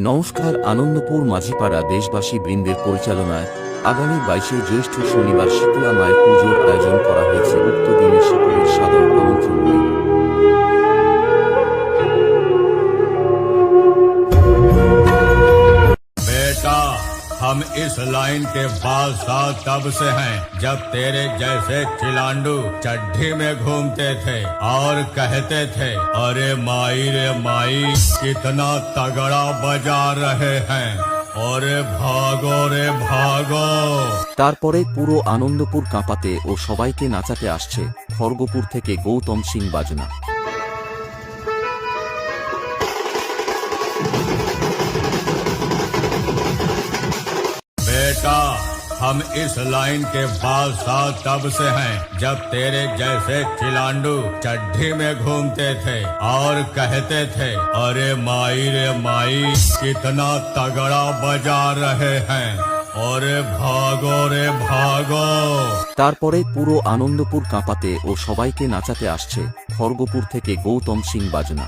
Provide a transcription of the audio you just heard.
নমস্কার। আনন্দপুর মাঝিপাড়া দেশবাসী বৃন্দের পরিচালনায় আগামী 22শে জ্যৈষ্ঠ শনিবার শীতলা মায়ের পুজোর আয়োজন করা হয়েছে। উক্ত দিনে সকলের সাদর আমন্ত্রণ রইল। बेटा, हम इस लाइन के बादशाह तब से हैं जब तेरे जैसे चिलांडू चड्ढी में घूमते थे और कहते थे, अरे माई रे माई कितना तगड़ा बजा रहे हैं, अरे भागो रे भागो। তারপরে পুরো আনন্দপুর কাঁপাতে ও সবাইকে নাচাতে আসছে খড়গপুর থেকে গৌতম সিং বাজনা। बेटा, हम इस लाइन के बादशाह तब से हैं जब तेरे जैसे चिलांडू चड्ढी में घूमते थे और कहते थे, अरे माई रे माई कितना तगड़ा बजा रहे हैं, अरे भागो रे भागो। তারপরে পুরো আনন্দপুর কাঁপাতে ও সবাইকে নাচাতে আসছে খড়গপুর থেকে গৌতম সিং বাজনা।